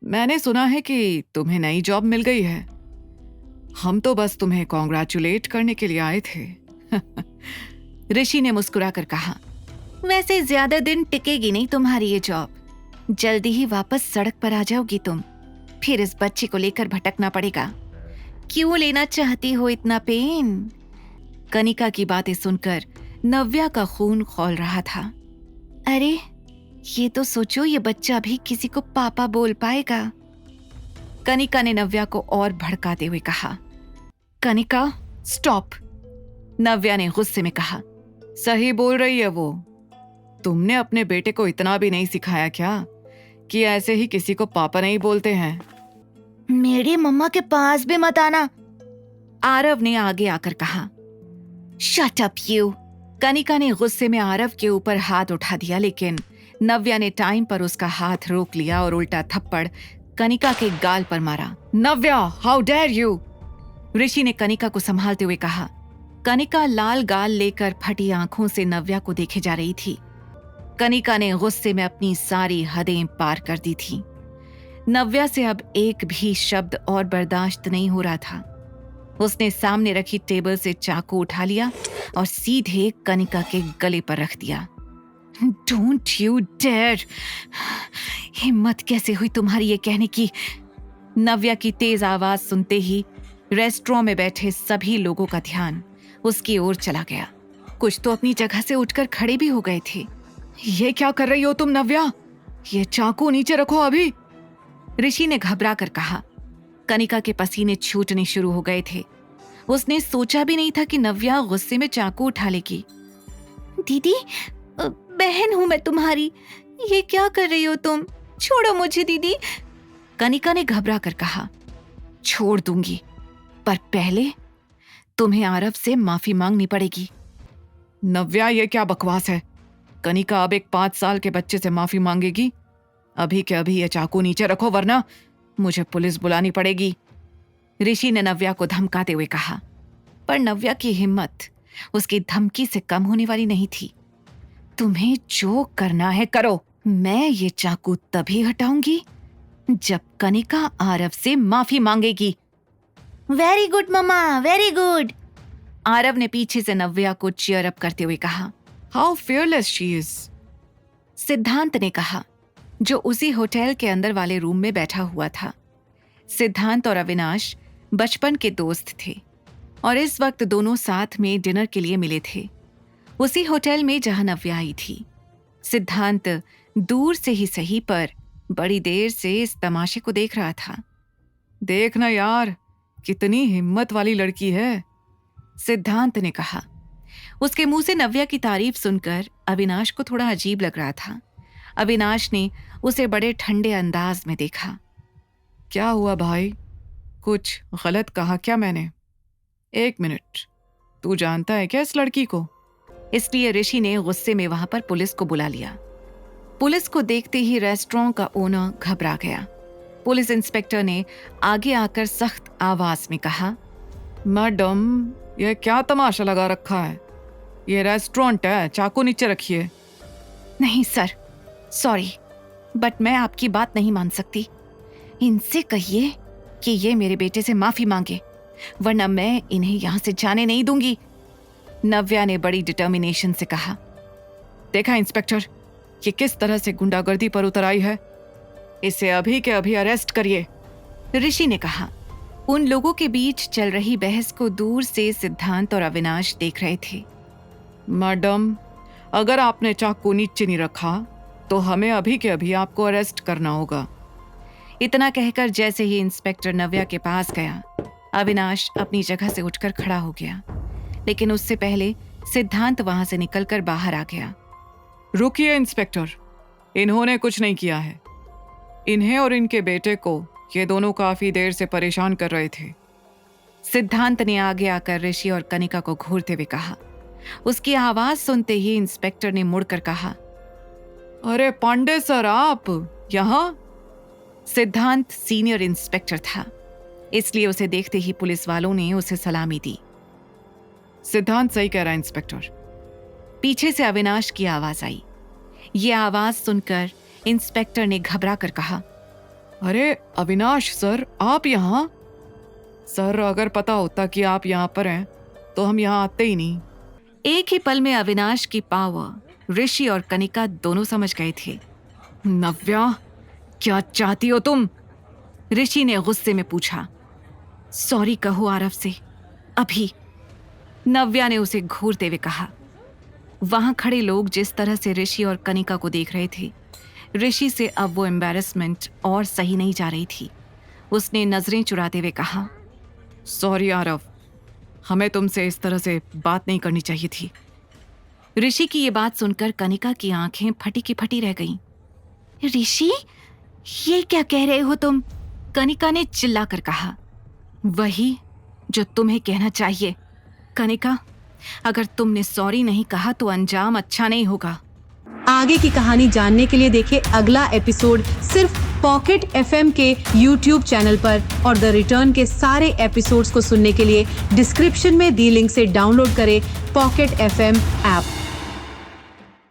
मैंने सुना है कि तुम्हें नई जॉब मिल गई है। हम तो बस तुम्हें कॉन्ग्रेचुलेट करने के लिए आए थे। ऋषि ने मुस्कुराकर कहा, वैसे ज्यादा दिन टिकेगी नहीं तुम्हारी ये जॉब। जल्दी ही वापस सड़क पर आ जाओगी तुम। फिर इस बच्चे को लेकर भटकना पड़ेगा। क्यों लेना चाहती हो इतना पेन? कनिका की बातें सुनकर नव्या का खून खौल रहा था। अरे ये तो सोचो, ये बच्चा भी किसी को पापा बोल पाएगा। कनिका ने नव्या को और भड़काते हुए कहा। कनिका स्टॉप, नव्या ने गुस्से में कहा। सही बोल रही है वो। तुमने अपने बेटे को इतना भी नहीं सिखाया क्या कि ऐसे ही किसी को पापा नहीं बोलते हैं? मेरी मम्मा के पास भी मत आना, आरव ने आगे आकर कहा। शट अप यू, कनिका ने गुस्से में आरव के ऊपर हाथ उठा दिया, लेकिन नव्या ने टाइम पर उसका हाथ रोक लिया और उल्टा थप्पड़ कनिका के गाल पर मारा। नव्या, हाउ डेयर यू! ऋषि ने कनिका को संभालते हुए कहा। कनिका लाल गाल लेकर फटी आंखों से नव्या को देखे जा रही थी। कनिका ने गुस्से में अपनी सारी हदें पार कर दी थी। नव्या से अब एक भी शब्द और बर्दाश्त नहीं हो रहा था। उसने सामने रखी टेबल से चाकू उठा लिया और सीधे कनिका के गले पर रख दिया। Don't you dare! हिम्मत कैसे हुई तुम्हारी ये कहने की? नव्या की तेज आवाज सुनते ही रेस्टोरेंट में बैठे सभी लोगों का ध्यान उसकी ओर चला गया। कुछ तो अपनी जगह से उठकर खड़े भी हो गए थे। ये क्या कर रही हो तुम नव्या? ये चाकू नीचे रखो अभी! ऋषि ने घबरा कर कहा। कनिका के पसीने छूटने शुरू हो गए थे। उसने सोचा भी नहीं था कि नव्या गुस्से में चाकू उठा लेगी। दीदी, बहन हूं मैं तुम्हारी, ये क्या कर रही हो तुम? छोड़ो मुझे दीदी, कनिका ने घबरा कर कहा। छोड़ दूंगी, पर पहले तुम्हें आरव से माफी मांगनी पड़ेगी। नव्या, ये क्या बकवास है? कनिका अब एक 5 साल के बच्चे से माफी मांगेगी? अभी के अभी ये चाकू नीचे रखो, वरना मुझे पुलिस बुलानी पड़ेगी। ऋषि ने नव्या को धमकाते हुए कहा। पर नव्या की हिम्मत उसकी धमकी से कम होने वाली नहीं थी। तुम्हें जो करना है करो, मैं ये चाकू तभी हटाऊंगी जब कनिका आरव से माफी मांगेगी। वेरी गुड मम्मा, वेरी गुड, आरव ने पीछे से नव्या को चीयर अप करते हुए कहा। हाउ फियरलेस शी इज, सिद्धांत ने कहा, जो उसी होटल के अंदर वाले रूम में बैठा हुआ था। सिद्धांत और अविनाश बचपन के दोस्त थे और इस वक्त दोनों साथ में डिनर के लिए मिले थे, उसी होटल में जहां नव्या आई थी। सिद्धांत दूर से ही सही पर बड़ी देर से इस तमाशे को देख रहा था। देखना यार, कितनी हिम्मत वाली लड़की है, सिद्धांत ने कहा। उसके मुंह से नव्या की तारीफ सुनकर अविनाश को थोड़ा अजीब लग रहा था। अविनाश ने उसे बड़े ठंडे अंदाज में देखा। क्या हुआ भाई? कुछ गलत कहा क्या मैंने? 1 मिनट, तू जानता है क्या इस लड़की को? इसलिए ऋषि ने गुस्से में वहां पर पुलिस को बुला लिया। पुलिस को देखते ही रेस्टोरेंट का ओनर घबरा गया। पुलिस इंस्पेक्टर ने आगे आकर सख्त आवाज में कहा, मैडम, यह क्या तमाशा लगा रखा है? ये रेस्टोरेंट है, चाकू नीचे रखिए। नहीं सर, सॉरी, बट मैं आपकी बात नहीं मान सकती। इनसे कहिए कि ये मेरे बेटे से माफी मांगे, वरना मैं इन्हें यहां से जाने नहीं दूंगी, नव्या ने बड़ी डिटर्मिनेशन से कहा। देखा इंस्पेक्टर, ये किस तरह से गुंडागर्दी पर उतर आई है। इसे अभी के अभी अरेस्ट करिए, ऋषि ने कहा। उन लोगों के बीच चल रही बहस को दूर से सिद्धांत और अविनाश देख रहे थे। मैडम, अगर आपने चाकू नीचे नहीं रखा तो हमें अभी के अभी आपको अरेस्ट करना होगा। इतना कहकर जैसे ही इंस्पेक्टर नव्या के पास गया, अविनाश अपनी जगह से उठकर खड़ा हो गया, लेकिन उससे पहले सिद्धांत वहां से निकलकर बाहर आ गया। रुकिए इंस्पेक्टर, इन्होंने कुछ नहीं किया है। इन्हें और इनके बेटे को ये दोनों काफी देर से परेशान कर रहे थे। सिद्धांत ने आगे आकर ऋषि और कनिका को घूरते हुए कहा। उसकी आवाज सुनते ही इंस्पेक्टर ने मुड़कर कहा, अरे पांडे सर, आप यहाँ? सिद्धांत सीनियर इंस्पेक्टर था, इसलिए उसे देखते ही पुलिस वालों ने उसे सलामी दी। सिद्धांत सही कह रहा है इंस्पेक्टर, पीछे से अविनाश की आवाज आई। ये आवाज सुनकर इंस्पेक्टर ने घबरा कर कहा, अरे अविनाश सर, आप यहाँ? सर, अगर पता होता कि आप यहाँ पर हैं तो हम यहाँ आते ही नहीं। एक ही पल में अविनाश की पावर ऋषि और कनिका दोनों समझ गए थे। नव्या, क्या चाहती हो तुम? ऋषि ने गुस्से में पूछा। सॉरी कहो आरव से, अभी, नव्या ने उसे घूरते हुए कहा। वहां खड़े लोग जिस तरह से ऋषि और कनिका को देख रहे थे, ऋषि से अब वो एम्बैरेसमेंट और सही नहीं जा रही थी। उसने नजरें चुराते हुए कहा, सॉरी आरव, हमें तुमसे इस तरह से बात नहीं करनी चाहिए थी। ऋषि की ये बात सुनकर कनिका की आंखें फटी की फटी रह गईं। ऋषि, ये क्या कह रहे हो तुम? कनिका ने चिल्लाकर कहा। वही जो तुम्हें कहना चाहिए। कनिका, अगर तुमने सॉरी नहीं कहा तो अंजाम अच्छा नहीं होगा। आगे की कहानी जानने के लिए देखें अगला एपिसोड सिर्फ पॉकेट FM के YouTube चैनल पर, और द रिटर्न के सारे एपिसोड्स को सुनने के लिए डिस्क्रिप्शन में दी लिंक से डाउनलोड करें पॉकेट FM ऐप।